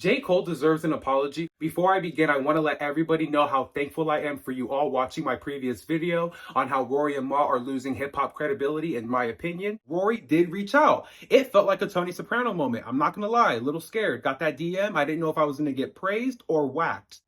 J. Cole deserves an apology. Before I begin, I want to let everybody know how thankful I am for you all watching my previous video on how Rory and Ma are losing hip-hop credibility, in my opinion. Rory did reach out. It felt like a Tony Soprano moment. I'm not going to lie, a little scared. Got that DM. I didn't know if I was going to get praised or whacked.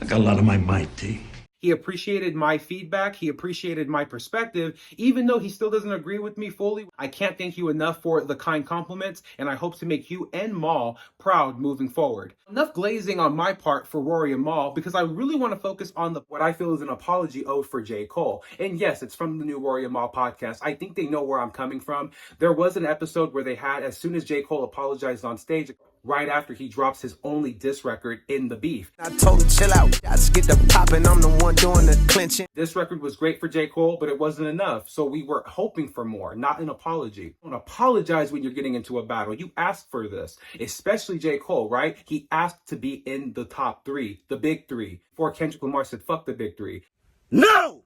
I got a lot of my mic, T. He appreciated my feedback. He appreciated my perspective. Even though he still doesn't agree with me fully, I can't thank you enough for the kind compliments, and I hope to make you and Maul proud moving forward. Enough glazing on my part for Rory and Maul, because I really want to focus on what I feel is an apology owed for J. Cole. And yes, it's from the new Rory and Maul podcast. I think they know where I'm coming from. There was an episode where they had, as soon as J. Cole apologized on stage, right after he drops his only diss record in the beef. I told him chill out, I just get the poppin', I'm the one doing the clinching. This record was great for J. Cole, but it wasn't enough. So we were hoping for more, not an apology. Don't apologize when you're getting into a battle. You asked for this, especially J. Cole, right? He asked to be in the top three, the big three. Before Kendrick Lamar said, fuck the big three. No!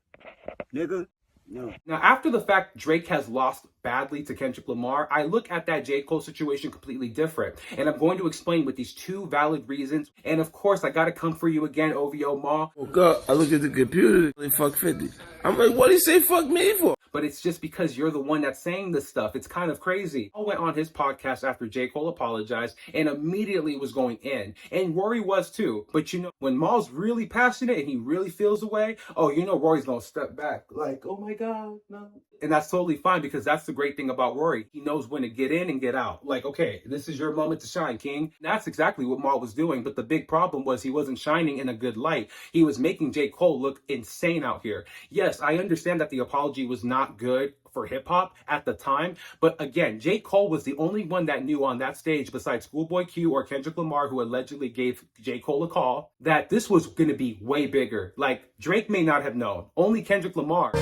Nigga. No. Now, after the fact Drake has lost badly to Kendrick Lamar, I look at that J. Cole situation completely different. And I'm going to explain with these two valid reasons. And of course, I got to come for you again, OVO Ma. Woke up, I look at the computer, they fuck 50. I'm like, what do you say fuck me for? But it's just because you're the one that's saying this stuff. It's kind of crazy. I went on his podcast after J. Cole apologized and immediately was going in. And Rory was too. But you know, when Maul's really passionate and he really feels the way, oh, you know Rory's gonna step back. Like, oh my God, no. And that's totally fine, because that's the great thing about Rory. He knows when to get in and get out. Like, okay, this is your moment to shine, King. And that's exactly what Maul was doing. But the big problem was he wasn't shining in a good light. He was making J. Cole look insane out here. Yes, I understand that the apology was not good for hip hop at the time. But again, J. Cole was the only one that knew on that stage, besides Schoolboy Q or Kendrick Lamar, who allegedly gave J. Cole a call, that this was going to be way bigger. Like, Drake may not have known. Only Kendrick Lamar.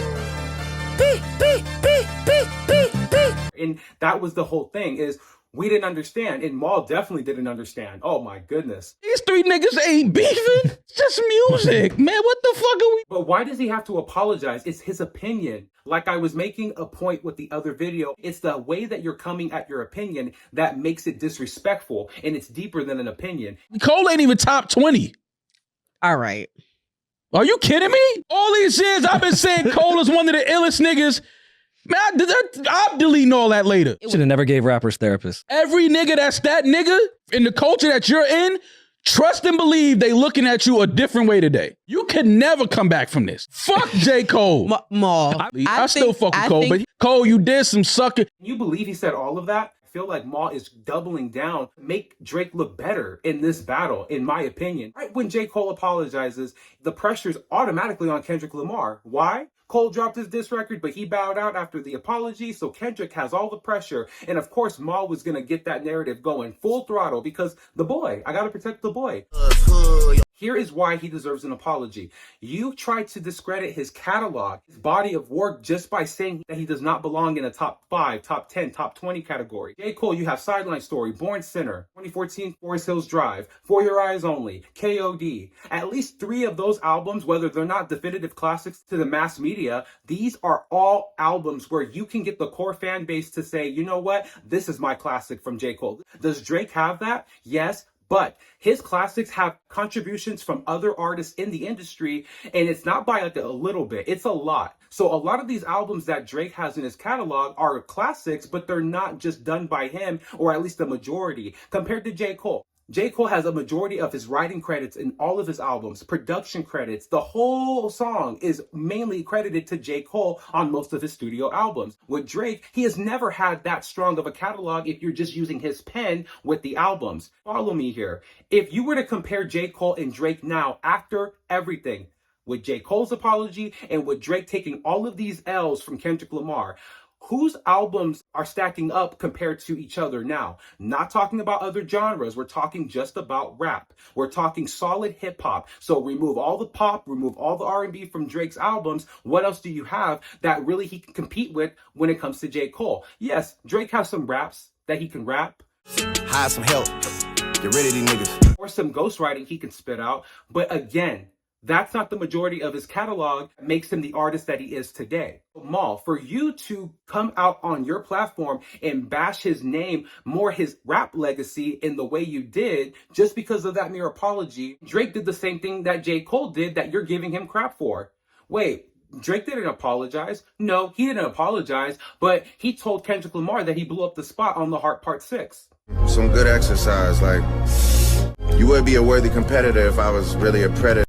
And that was the whole thing, is we didn't understand, and Maul definitely didn't understand. Oh my goodness. These three niggas ain't beefing. It's just music, man. What the fuck are we? But why does he have to apologize? It's his opinion. Like I was making a point with the other video, it's the way that you're coming at your opinion that makes it disrespectful, and it's deeper than an opinion. Cole ain't even top 20. All right. Are you kidding me? All these years I've been saying Cole is one of the illest niggas. Man, I'm deleting all that later. Should have never gave rappers therapists. Every nigga that's that nigga in the culture that you're in, trust and believe they looking at you a different way today. You can never come back from this. Fuck J. Cole. Maul. I still fuck with Cole, but Cole, you did some sucker. Can you believe he said all of that? I feel like Maul is doubling down to make Drake look better in this battle, in my opinion. Right when J. Cole apologizes, the pressure's automatically on Kendrick Lamar. Why? Cole dropped his diss record, but he bowed out after the apology, so Kendrick has all the pressure. And of course, Maul was going to get that narrative going full throttle, because the boy, I got to protect the boy. Here is why he deserves an apology. You tried to discredit his catalog, his body of work, just by saying that he does not belong in a top 5, top 10, top 20 category. J. Cole, you have Sideline Story, Born Sinner, 2014 Forest Hills Drive, For Your Eyes Only, KOD. At least 3 of those albums, whether they're not definitive classics to the mass media, these are all albums where you can get the core fan base to say, you know what, this is my classic from J. Cole. Does Drake have that? Yes. But his classics have contributions from other artists in the industry, and it's not by like a little bit, it's a lot. So a lot of these albums that Drake has in his catalog are classics, but they're not just done by him, or at least the majority, compared to J. Cole. J. Cole has a majority of his writing credits in all of his albums, production credits. The whole song is mainly credited to J. Cole on most of his studio albums. With Drake, he has never had that strong of a catalog if you're just using his pen with the albums. Follow me here. If you were to compare J. Cole and Drake now after everything, with J. Cole's apology and with Drake taking all of these L's from Kendrick Lamar, whose albums are stacking up compared to each other now? Not talking about other genres. We're talking just about rap. We're talking solid hip hop. So remove all the pop, remove all the R&B from Drake's albums. What else do you have that really he can compete with when it comes to J. Cole? Yes, Drake has some raps that he can rap. Hire some help. Get rid of these niggas. Or some ghostwriting he can spit out. But again, That's not the majority of his catalog that makes him the artist that he is today. Mal, for you to come out on your platform and bash his name, more his rap legacy in the way you did, just because of that mere apology, Drake did the same thing that J. Cole did that you're giving him crap for. Wait, Drake didn't apologize. No, he didn't apologize, but he told Kendrick Lamar that he blew up the spot on The Heart Part 6. Some good exercise, like, you would be a worthy competitor if I was really a predator.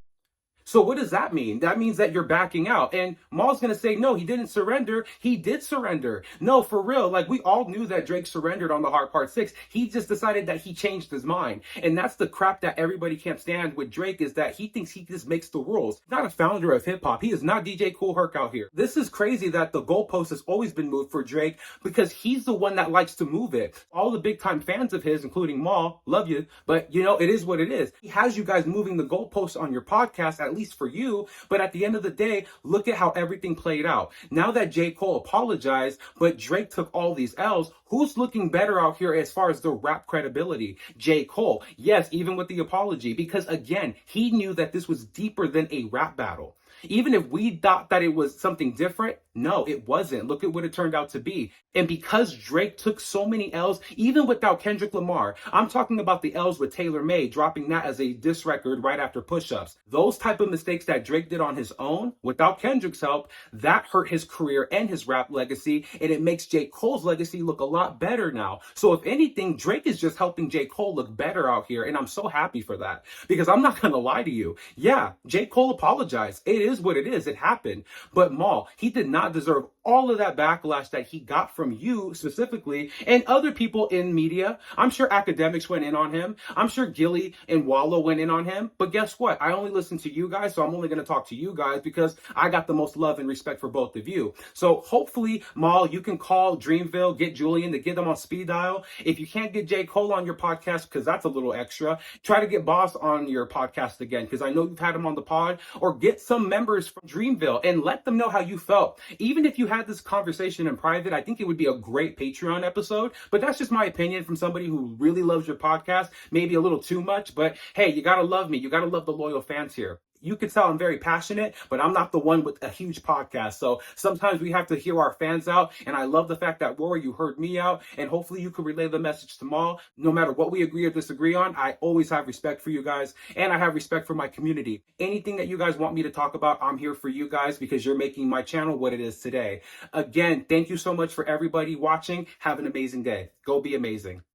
So what does that mean? That means that you're backing out. And Maul's going to say, no, he didn't surrender. He did surrender. No, for real. Like, we all knew that Drake surrendered on The Heart Part 6. He just decided that he changed his mind. And that's the crap that everybody can't stand with Drake, is that he thinks he just makes the rules. He's not a founder of hip hop. He is not DJ Kool Herc out here. This is crazy that the goalpost has always been moved for Drake, because he's the one that likes to move it. All the big time fans of his, including Maul, love you, but you know, it is what it is. He has you guys moving the goalposts on your podcast, at least for you. But at the end of the day, look at how everything played out. Now that J. Cole apologized, but Drake took all these L's, who's looking better out here as far as the rap credibility? J. Cole. Yes, even with the apology, because again, he knew that this was deeper than a rap battle. Even if we thought that it was something different, no, it wasn't. Look at what it turned out to be. And because Drake took so many L's, even without Kendrick Lamar, I'm talking about the L's with Taylor May, dropping that as a diss record right after Push-Ups. Those type of mistakes that Drake did on his own, without Kendrick's help, that hurt his career and his rap legacy, and it makes J. Cole's legacy look a lot better now. So if anything, Drake is just helping J. Cole look better out here, and I'm so happy for that. Because I'm not gonna lie to you. Yeah, J. Cole apologized. It is what it is. It happened. But Maul, he did not deserve all of that backlash that he got from you specifically and other people in media. I'm sure academics went in on him. I'm sure Gilly and Wallow went in on him. But guess what? I only listen to you guys, so I'm only going to talk to you guys because I got the most love and respect for both of you. So hopefully, Maul, you can call Dreamville, get Julian to get them on speed dial. If you can't get J. Cole on your podcast, because that's a little extra, try to get Boss on your podcast again, because I know you've had him on the pod, or get some members from Dreamville and let them know how you felt. Even if you had this conversation in private, I think it would be a great Patreon episode, but that's just my opinion from somebody who really loves your podcast, maybe a little too much, but hey, you gotta love me. You gotta love the loyal fans here. You can tell I'm very passionate, but I'm not the one with a huge podcast. So sometimes we have to hear our fans out. And I love the fact that, Rory, you heard me out. And hopefully you can relay the message to Maul. No matter what we agree or disagree on, I always have respect for you guys. And I have respect for my community. Anything that you guys want me to talk about, I'm here for you guys, because you're making my channel what it is today. Again, thank you so much for everybody watching. Have an amazing day. Go be amazing.